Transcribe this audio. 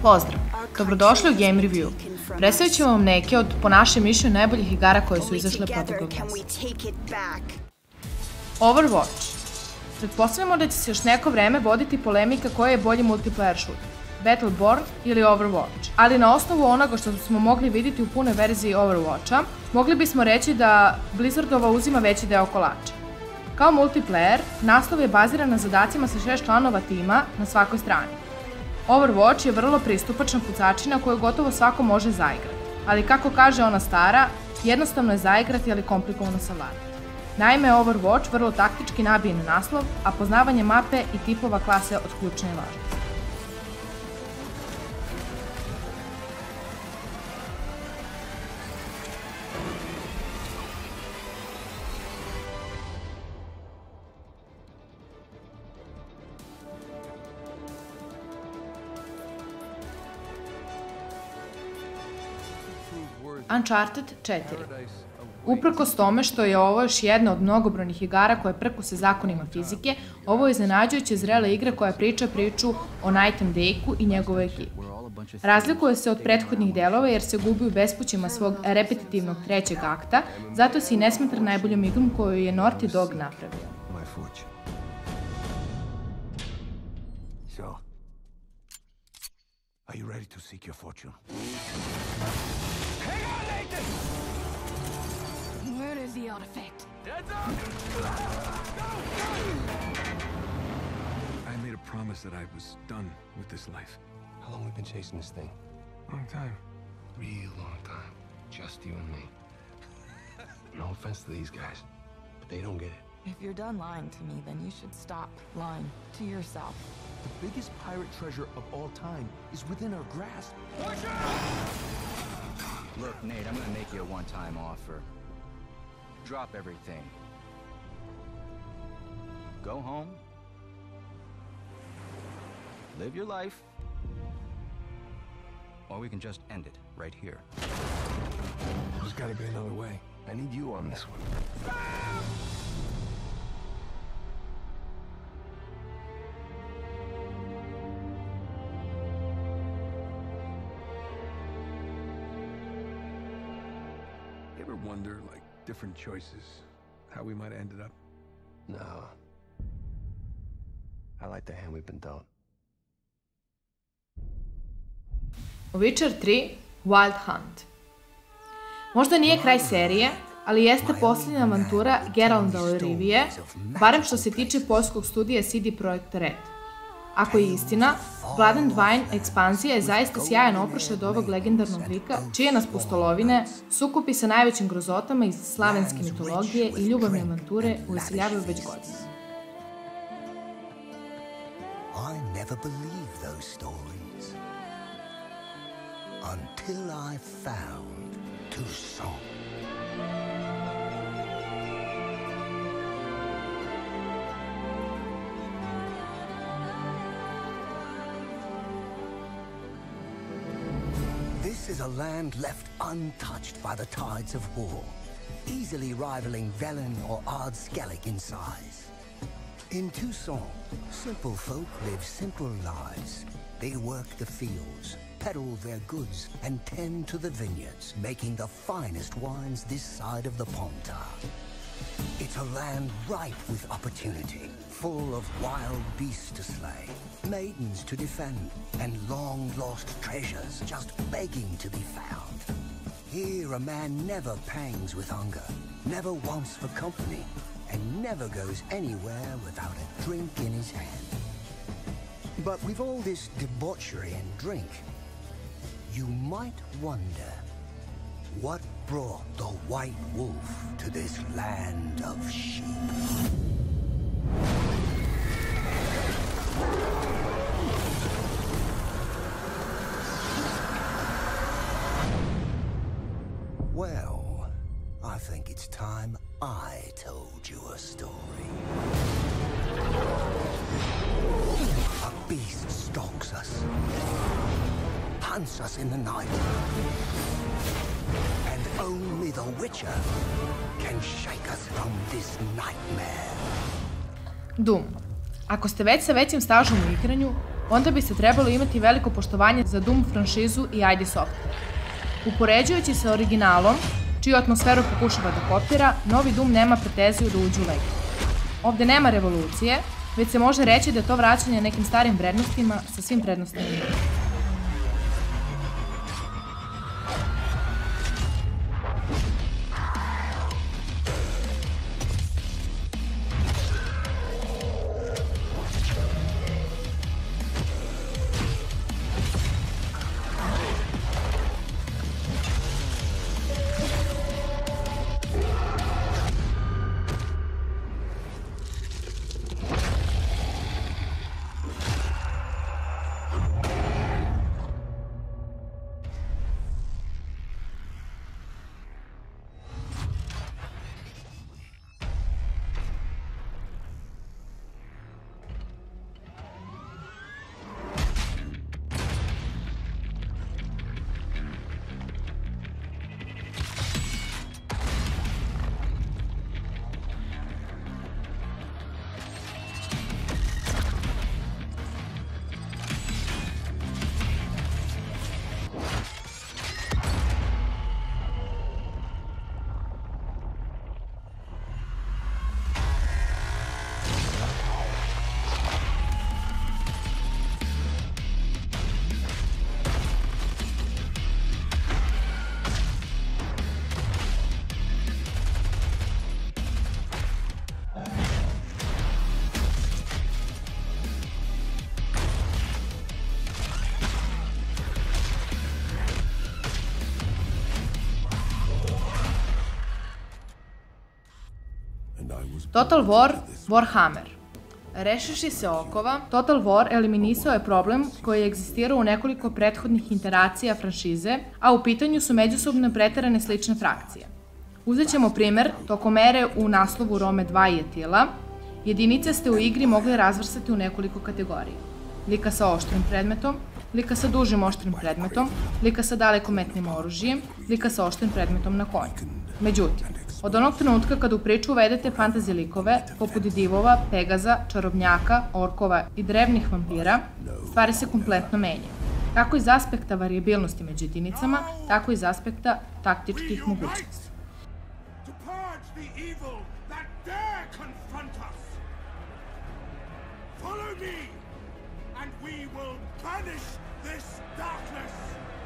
Pozdrav! Dobrodošli u Game Review. Predstavit ćemo vam neke od, po našem mišljenju, najboljih igara koje su izašle proteklog meseca. Overwatch. Pretpostavljamo da će se još neko vreme voditi polemika koji je bolji multiplayer shooter, Battleborn ili Overwatch. Ali na osnovu onoga što smo mogli vidjeti u punoj verziji Overwatcha, mogli bismo reći da Blizzardova uzima veći deo kolača. Kao multiplayer, naslov je baziran na zadacima sa 6 članova tima na svakoj strani. Overwatch je vrlo pristupačna pucačina koju gotovo svako može zaigrati, ali kako kaže ona stara, jednostavno je zaigrati, ali komplikovano savladati. Naime, Overwatch vrlo taktički nabije na naslov, a poznavanje mape i tipova klase od ključne je važnosti. Uncharted 4. Uprkos tome što je ovo još jedna od mnogobrojnih igara koje prkose zakonima fizike, ovo je iznenađujuće zrela igra koja priča priču o Nathan Drake-u i njegovoj ekipi. Razlikuje se od prethodnih delova jer se gubi u bespućima svog repetitivnog trećeg akta, zato se i ne smatra najboljom igrom koju je Naughty Dog napravio. Are you ready to seek your fortune? Hang on, Nathan! Where is the artifact? Heads up! I made a promise that I was done with this life. How long have we been chasing this thing? Long time. Real long time. Just you and me. No offense to these guys, but they don't get it. If you're done lying to me, then you should stop lying to yourself. The biggest pirate treasure of all time is within our grasp. Watch out! Look, Nate, I'm gonna make you a one-time offer. Drop everything. Go home. Live your life. Or we can just end it right here. There's gotta be another way. I need you on this one. Wonder, like, different choices, how we might have ended up? No. I like the hand we've been dealt. Witcher 3 Wild Hunt. Možda nije kraj serije, ali jeste posljednja avantura Geralda od Rivije, barem što se tiče poljskog studija CD Projekt Red. Ako je istina, Blood and Wine ekspanzija je zaista sjajan oprošaj od ovog legendarnog lika, čije nas pustolovine sukupi sa najvećim grozotama iz slavenske mitologije i ljubavne avanture uveseljavaju već godina. I never believed those stories until I found Toussaint. This is a land left untouched by the tides of war, easily rivaling Velen or Ard-Skellig in size. In Toussaint, simple folk live simple lives. They work the fields, peddle their goods, and tend to the vineyards, making the finest wines this side of the Pontar. It's a land ripe with opportunity, full of wild beasts to slay, maidens to defend, and long-lost treasures just begging to be found. Here a man never pangs with hunger, never wants for company, and never goes anywhere without a drink in his hand. But with all this debauchery and drink, you might wonder, what brought the White Wolf to this land of sheep? Well, I think it's time I told you a story. A beast stalks us, hunts us in the night, and only the Witcher can shake us from this nightmare. Doom. Ako ste već sa većim stažom u igranju, onda biste trebalo imati veliko poštovanje za Doom franšizu i ID Software. Upoređujući sa originalom, čiju atmosferu pokušava da kopira, novi Doom nema pretenziju da uđe u legendu. Ovde nema revolucije, već se može reći da je to vraćanje nekim starim vrednostima sa svim prednostima. Total War Warhammer. Rešivši se okova, Total War eliminisao je problem koji je egzistirao u nekoliko prethodnih iteracija franšize, a u pitanju su međusobno preterane slične frakcije. Uzet ćemo primer, tokom ere u naslovu Rome 2 i Etila, jedinice ste u igri mogli razvrstati u nekoliko kategorija. Lika sa oštrim predmetom, lika sa dužim oštrim predmetom, lika sa dalekometnim oružjem, lika sa oštrim predmetom na konju. Međutim, od onog trenutka kada u priču uvedete fantasy likove, poput divova, pegaza, čarobnjaka, orkova i drevnih vampira, stvari se kompletno menjaju. Kako iz aspekta varijabilnosti među jedinicama, tako i iz aspekta taktičkih mogućnosti. Follow me, and we will banish this darkness!